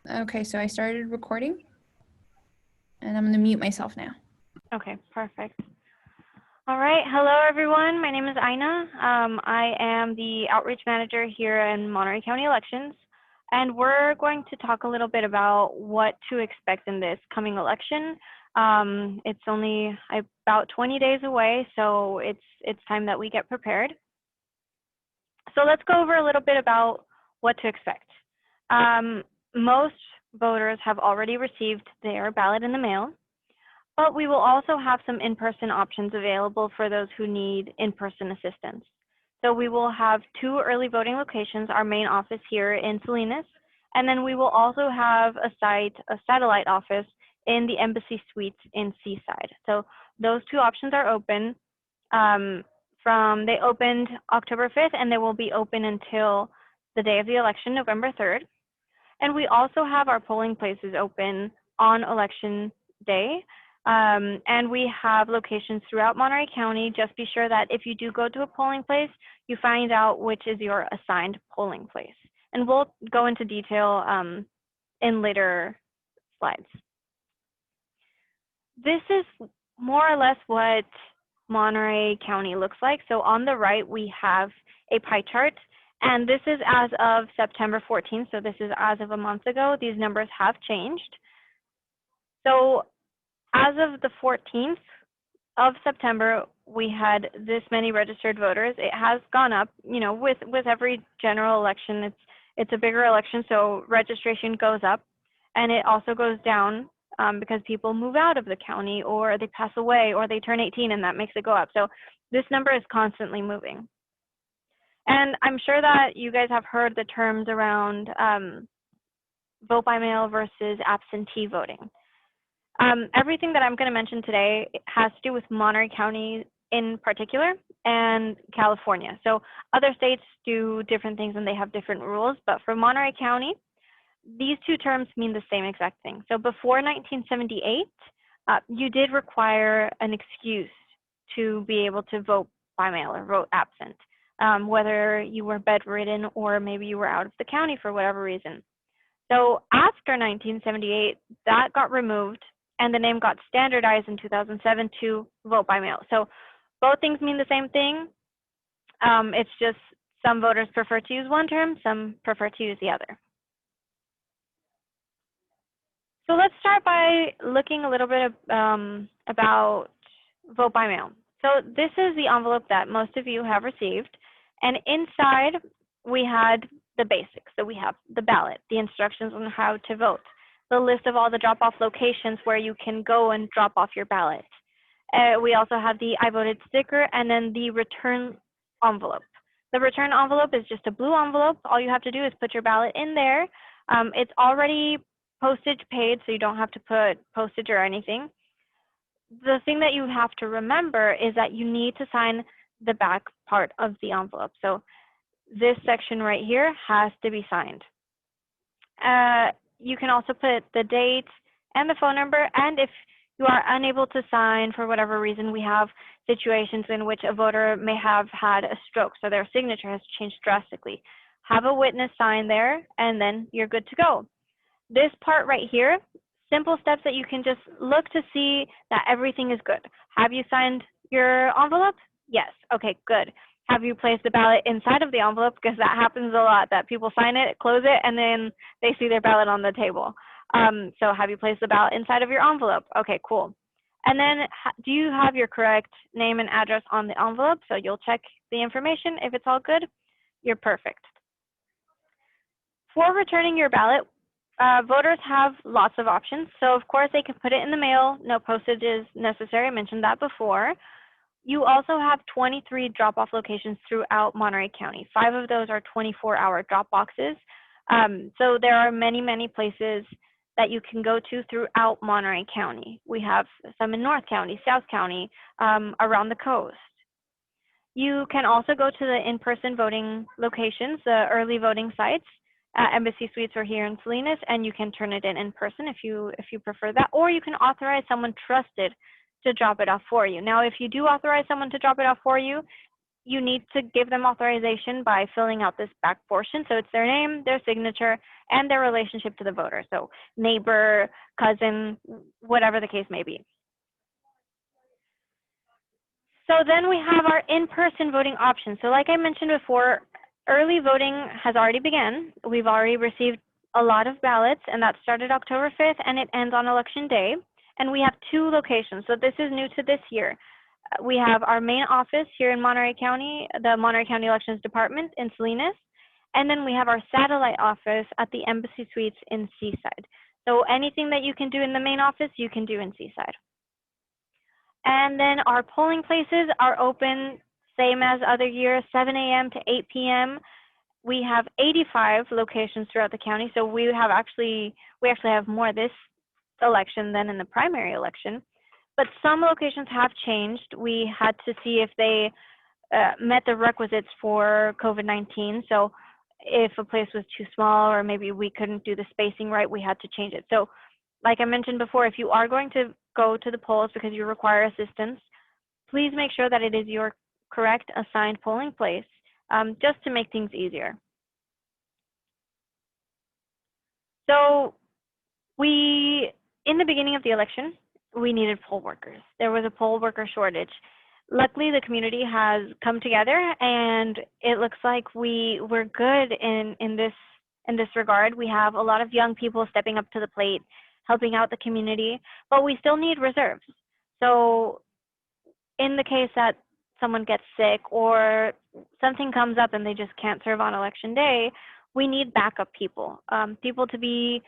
Okay, so I started recording and I'm going to mute myself now. Okay, perfect. All right, hello everyone. My name is Ina. I am the outreach manager here in Monterey County Elections, and we're going to talk a little bit about what to expect in this coming election. It's only about 20 days away, so it's time that we get prepared. So let's go over a little bit about what to expect. Most voters have already received their ballot in the mail, but we will also have some in-person options available for those who need in-person assistance. So we will have 2 early voting locations, our main office here in Salinas, and then we will also have a satellite office in the Embassy Suites in Seaside. So those 2 options are open. They opened October 5th, and they will be open until the day of the election, November 3rd. And we also have our polling places open on election day. And we have locations throughout Monterey County. Just be sure that if you do go to a polling place, you find out which is your assigned polling place. And we'll go into detail in later slides. This is more or less what Monterey County looks like. So on the right, we have a pie chart. And this is as of September 14th. So this is as of a month ago. These numbers have changed. So as of the 14th of September, we had this many registered voters. It has gone up, you know, with every general election. It's a bigger election, so registration goes up, and it also goes down because people move out of the county, or they pass away, or they turn 18, and that makes it go up. So this number is constantly moving. And I'm sure that you guys have heard the terms around vote by mail versus absentee voting. Everything that I'm going to mention today has to do with Monterey County in particular and California. So other states do different things and they have different rules, but for Monterey County, these 2 terms mean the same exact thing. So before 1978, you did require an excuse to be able to vote by mail or vote absent, whether you were bedridden or maybe you were out of the county for whatever reason. So after 1978, that got removed, and the name got standardized in 2007 to vote by mail. So both things mean the same thing. It's just some voters prefer to use one term, some prefer to use the other. So let's start by looking a little bit about vote by mail. So this is the envelope that most of you have received, and inside we had the basics. So we have the ballot, the instructions on how to vote, the list of all the drop-off locations where you can go and drop off your ballot. We also have the I voted sticker and then the return envelope. The return envelope is just a blue envelope. All you have to do is put your ballot in there. It's already postage paid, so you don't have to put postage or anything. The thing that you have to remember is that you need to sign the back part of the envelope. So this section right here has to be signed. You can also put the date and the phone number, and if you are unable to sign for whatever reason, we have situations in which a voter may have had a stroke, so their signature has changed drastically. Have a witness sign there, and then you're good to go. This part right here, simple steps that you can just look to see that everything is good. Have you signed your envelope? Yes. Okay, good. Have you placed the ballot inside of the envelope? Because that happens a lot, that people sign it, close it, and then they see their ballot on the table. So have you placed the ballot inside of your envelope? Okay, cool. And then do you have your correct name and address on the envelope? So you'll check the information. If it's all good, you're perfect. For returning your ballot, voters have lots of options. So of course they can put it in the mail. No postage is necessary. I mentioned that before. You also have 23 drop-off locations throughout Monterey County. 5 of those are 24-hour drop boxes. So there are many, many places that you can go to throughout Monterey County. We have some in North County, South County, around the coast. You can also go to the in-person voting locations, the early voting sites. Embassy Suites are here in Salinas, and you can turn it in person if you prefer that, or you can authorize someone trusted to drop it off for you. Now, if you do authorize someone to drop it off for you, you need to give them authorization by filling out this back portion. So it's their name, their signature, and their relationship to the voter. So neighbor, cousin, whatever the case may be. So then we have our in-person voting options. So like I mentioned before, early voting has already begun. We've already received a lot of ballots, and that started October 5th, and it ends on Election Day. And we have 2 locations. So this is new to this year. We have our main office here in Monterey County, the Monterey County Elections Department in Salinas. And then we have our satellite office at the Embassy Suites in Seaside. So anything that you can do in the main office, you can do in Seaside. And then our polling places are open, same as other years, 7 a.m. to 8 p.m. We have 85 locations throughout the county, so we actually have more this election than in the primary election. But some locations have changed. We had to see if they met the requisites for COVID-19. So if a place was too small or maybe we couldn't do the spacing right, we had to change it. So like I mentioned before, if you are going to go to the polls because you require assistance, please make sure that it is your correct assigned polling place, just to make things easier. So in the beginning of the election, we needed poll workers. There was a poll worker shortage. Luckily, the community has come together, and it looks like we're good in this regard. We have a lot of young people stepping up to the plate, helping out the community, but we still need reserves. So in the case that someone gets sick or something comes up and they just can't serve on election day, we need backup people, people to be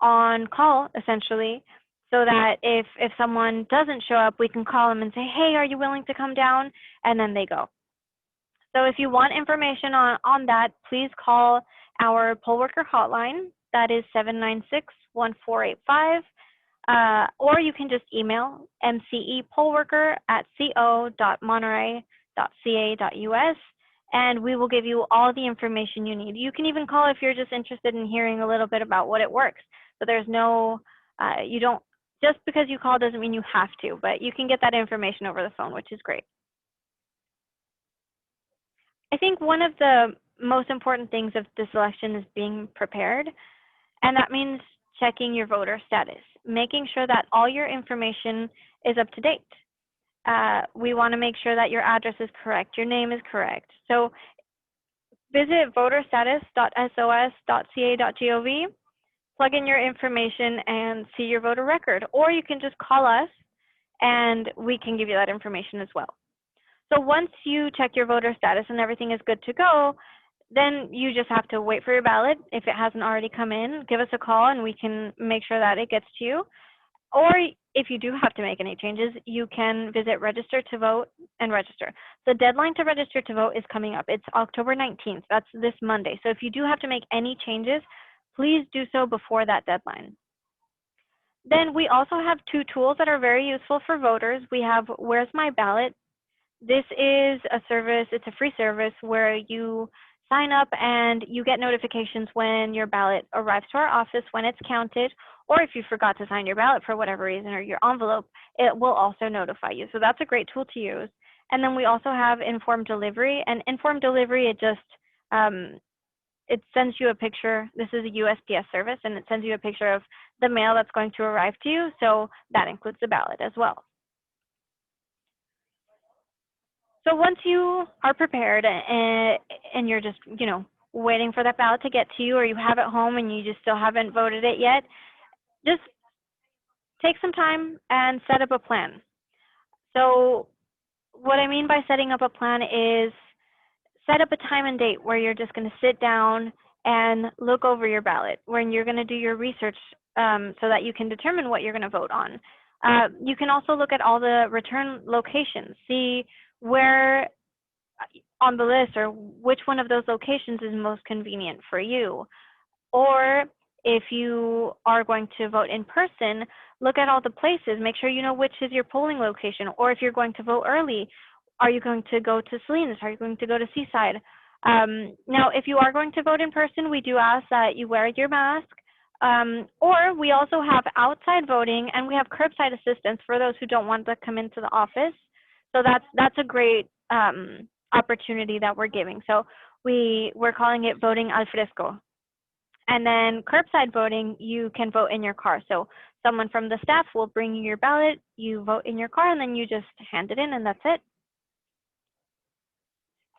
on call essentially, so that if someone doesn't show up, we can call them and say, hey, are you willing to come down? And then they go. So if you want information on that, please call our poll worker hotline. That is 796-1485. Or you can just email mcepollworker@co.monterey.ca.us, and we will give you all the information you need. You can even call if you're just interested in hearing a little bit about what it works. So there's no, you don't, just because you call doesn't mean you have to, but you can get that information over the phone, which is great. I think one of the most important things of this election is being prepared, and that means checking your voter status, making sure that all your information is up to date. We want to make sure that your address is correct, your name is correct. So visit voterstatus.sos.ca.gov, plug in your information and see your voter record, or you can just call us and we can give you that information as well. So once you check your voter status and everything is good to go, then you just have to wait for your ballot. If it hasn't already come in, give us a call and we can make sure that it gets to you. Or if you do have to make any changes, you can visit Register to Vote and register. The deadline to register to vote is coming up. It's October 19th. That's this Monday. So if you do have to make any changes, please do so before that deadline. Then we also have 2 tools that are very useful for voters. We have Where's My Ballot? This is a service, it's a free service where you sign up and you get notifications when your ballot arrives to our office, when it's counted, or if you forgot to sign your ballot for whatever reason or your envelope, it will also notify you. So that's a great tool to use. And then we also have Informed Delivery, and Informed Delivery, it just, it sends you a picture. This is a USPS service, and it sends you a picture of the mail that's going to arrive to you. So that includes the ballot as well. So once you are prepared and you're just, waiting for that ballot to get to you, or you have it home and you just still haven't voted it yet, just take some time and set up a plan. So what I mean by setting up a plan is set up a time and date where you're just going to sit down and look over your ballot, when you're going to do your research so that you can determine what you're going to vote on. You can also look at all the return locations, see where on the list or which one of those locations is most convenient for you. Or if you are going to vote in person, look at all the places, make sure you know which is your polling location. Or if you're going to vote early, are you going to go to Salinas? Are you going to go to Seaside? Now, if you are going to vote in person, we do ask that you wear your mask. Or we also have outside voting, and we have curbside assistance for those who don't want to come into the office. So that's a great opportunity that we're giving. So we're calling it voting al fresco. And then curbside voting, you can vote in your car. So someone from the staff will bring you your ballot, you vote in your car, and then you just hand it in, and that's it.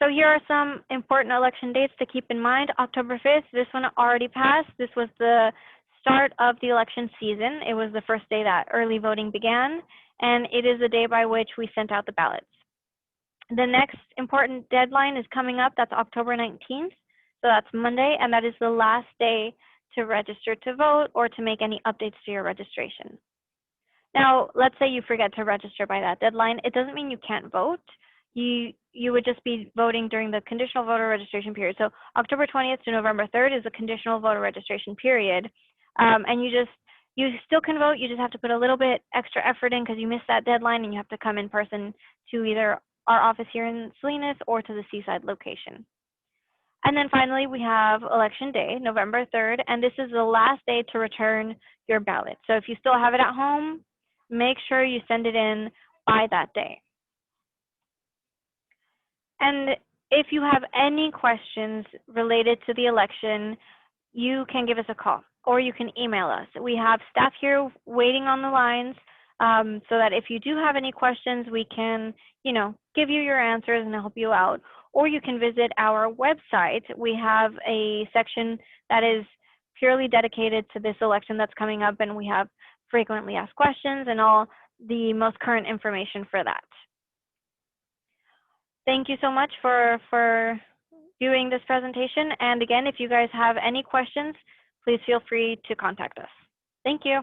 So here are some important election dates to keep in mind. October 5th, this one already passed. This was the start of the election season. It was the first day that early voting began, and it is the day by which we sent out the ballots. The next important deadline is coming up. That's October 19th. So that's Monday, and that is the last day to register to vote or to make any updates to your registration. Now, let's say you forget to register by that deadline. It doesn't mean you can't vote. You would just be voting during the conditional voter registration period. So October 20th to November 3rd is a conditional voter registration period. And you still can vote. You just have to put a little bit extra effort in because you missed that deadline, and you have to come in person to either our office here in Salinas or to the Seaside location. And then finally, we have Election Day, November 3rd, and this is the last day to return your ballot. So if you still have it at home, make sure you send it in by that day. And if you have any questions related to the election, you can give us a call or you can email us. We have staff here waiting on the lines so that if you do have any questions, we can, give you your answers and help you out. Or you can visit our website. We have a section that is purely dedicated to this election that's coming up, and we have frequently asked questions and all the most current information for that. Thank you so much for viewing this presentation. And again, if you guys have any questions, please feel free to contact us. Thank you.